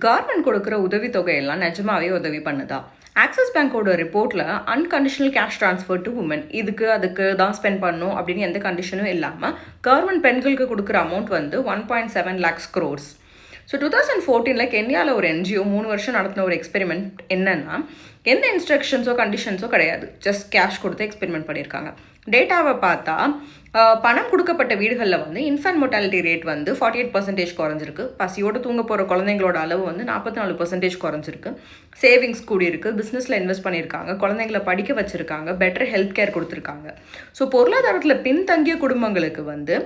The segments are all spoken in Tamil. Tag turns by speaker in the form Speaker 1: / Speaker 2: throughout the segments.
Speaker 1: கவர்மெண்ட் கொடுக்குற உதவித்தொகையெல்லாம் நிஜமாவே உதவி பண்ணுதா? ஆக்சிஸ் பேங்கோட ரிப்போர்ட்டில் unconditional cash transfer to woman அதுக்கு தான் ஸ்பெண்ட் பண்ணணும் அப்படின்னு எந்த கண்டிஷனும் இல்லாமல் கவர்மெண்ட் பெண்களுக்கு கொடுக்குற அமௌண்ட் வந்து 1.7 lakhs crores. ஸோ 2014 கென்யாவில் ஒரு என்ஜிஓ 3 வருஷம் நடத்தின ஒரு எக்ஸ்பெரிமெண்ட் என்னன்னா, எந்த இன்ஸ்ட்ரக்ஷன்ஸோ கண்டிஷன்ஸோ கிடையாது, ஜஸ்ட் கேஷ் கொடுத்து எக்ஸ்பெரிமெண்ட் பண்ணியிருக்காங்க. டேட்டாவை பார்த்தா பணம் கொடுக்கப்பட்ட வீடுகளில் வந்து இன்ஃபேன்ட் மோர்டாலிட்டி ரேட் வந்து 48% குறைஞ்சிருக்கு. பசியோடு தூங்க போகிற குழந்தைங்களோட அளவு வந்து 44% குறைஞ்சிருக்கு. சேவிங்ஸ் கூடியிருக்கு, பிஸ்னஸில் இன்வெஸ்ட் பண்ணியிருக்காங்க, குழந்தைங்களை படிக்க வச்சுருக்காங்க, பெட்டர் ஹெல்த் கேர் கொடுத்துருக்காங்க. ஸோ பொருளாதாரத்தில் பின்தங்கிய குடும்பங்களுக்கு வந்து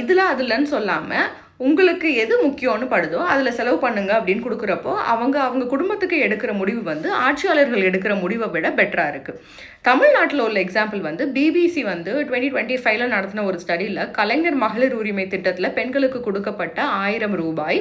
Speaker 1: இதில் அதில்ன்னு சொல்லாமல் உங்களுக்கு எது முக்கியம்னு படுதோ அதில் செலவு பண்ணுங்க அப்படின்னு கொடுக்குறப்போ அவங்க குடும்பத்துக்கு எடுக்கிற முடிவு வந்து ஆட்சியாளர்கள் எடுக்கிற முடிவை விட பெட்டராக இருக்குது. தமிழ்நாட்டில் உள்ள எக்ஸாம்பிள் வந்து பிபிசி வந்து 2025 நடத்தின ஒரு ஸ்டடியில் கலைஞர் மகளிர் உரிமை திட்டத்தில் பெண்களுக்கு கொடுக்கப்பட்ட 1000 ரூபாய்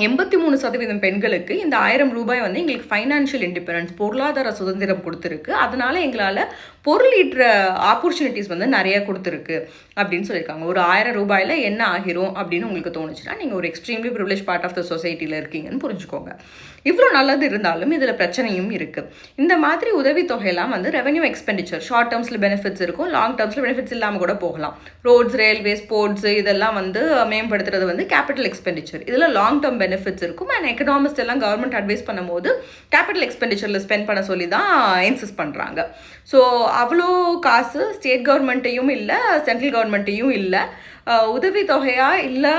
Speaker 1: 83% பெண்களுக்கு இந்த 1000 ரூபாய் வந்து எங்களுக்கு ஃபைனான்ஷியல் இண்டிபெண்டன்ஸ், பொருளாதார சுதந்திரம் கொடுத்துருக்கு, அதனால எங்களால் பொருள் ஈட்டுற ஆப்பர்ச்சுனிட்டிஸ் வந்து நிறைய கொடுத்துருக்கு அப்படின்னு சொல்லியிருக்காங்க. ஒரு 1000 ரூபாயில் என்ன ஆகிரும் அப்படின்னு உங்களுக்கு தோணுச்சுன்னா நீங்கள் ஒரு extremely privilege part of the சொசைட்டியில் இருக்கீங்கன்னு புரிஞ்சுக்கோங்க. இவ்வளோ நல்லது இருந்தாலும் இதில் பிரச்சனையும் இருக்குது. இந்த மாதிரி உதவித்தொகையெல்லாம் வந்து ரெவன்யூ எக்ஸ்பெண்டிச்சர், ஷார்ட் டேர்ம்ஸில் பெனிஃபிட்ஸ் இருக்கும், லாங் டேர்ம்ஸில் பெனிஃபிட்ஸ் இல்லாமல் கூட போகலாம். ரோட்ஸ், ரயில்வே, ஸ்போர்ட்ஸ் இதெல்லாம் வந்து மேம்படுத்துறது வந்து கேபிட்டல் எக்ஸ்பெண்டிச்சர். இதில் லாங் டேர்ம் பெனிஃபிட்ஸ் இருக்கும். அண்ட் எக்கனாமிஸ்ட் எல்லாம் கவர்மெண்ட் அட்வைஸ் பண்ணும்போது கேபிட்டல் எக்ஸ்பெண்டிச்சரில் ஸ்பெண்ட் பண்ண சொல்லி தான் இன்சிஸ்ட் பண்ணுறாங்க. ஸோ அவ்வளோ காசு ஸ்டேட் கவர்மெண்ட்டையும் இல்லை, சென்ட்ரல் கவர்மெண்ட்டையும் இல்லை, உதவித்தொகையாக இல்லை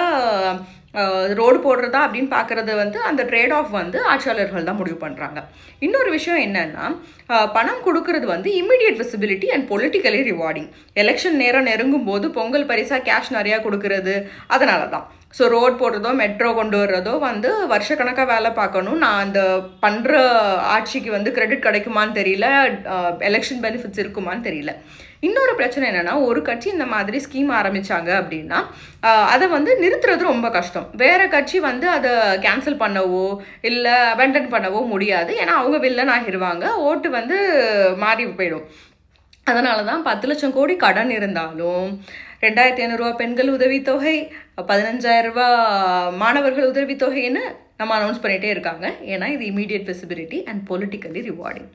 Speaker 1: ரோடு போடுறதா அப்படின்னு பார்க்குறது வந்து அந்த ட்ரேட் ஆஃப் வந்து ஆட்சியாளர்கள் தான் முடிவு பண்ணுறாங்க. இன்னொரு விஷயம் என்னென்னா, பணம் கொடுக்கறது வந்து immediate visibility and politically rewarding. Election நேரம் நெருங்கும் போது பொங்கல் பரிசாக கேஷ் நிறையா கொடுக்கறது, அதனால தான். ஸோ ரோட் போடுறதோ மெட்ரோ கொண்டு வர்றதோ வந்து வருஷக்கணக்காக வேலை பார்க்கணும். நான் அந்த பண்ணுற ஆட்சிக்கு வந்து கிரெடிட் கிடைக்குமான்னு தெரியல, எலெக்ஷன் பெனிஃபிட்ஸ் இருக்குமான்னு தெரியல. இன்னொரு பிரச்சனை என்னென்னா, ஒரு கட்சி இந்த மாதிரி ஸ்கீம் ஆரம்பித்தாங்க அப்படின்னா அதை வந்து நிறுத்துறது ரொம்ப கஷ்டம். வேறு கட்சி வந்து அதை கேன்சல் பண்ணவோ இல்லை அபேண்டன் பண்ணவோ முடியாது. ஏன்னா அவங்க வில்லன் ஆகிடுவாங்க, ஓட்டு வந்து மாறி போயிடும். அதனால தான் 10 லட்சம் கோடி கடன் இருந்தாலும் 2500 ரூபா பெண்கள் உதவித்தொகை, 15,000 ரூபா மாணவர்கள் உதவித்தொகைன்னு நம்ம அனௌன்ஸ் பண்ணிகிட்டே இருக்காங்க. ஏன்னா இது immediate visibility and politically rewarding.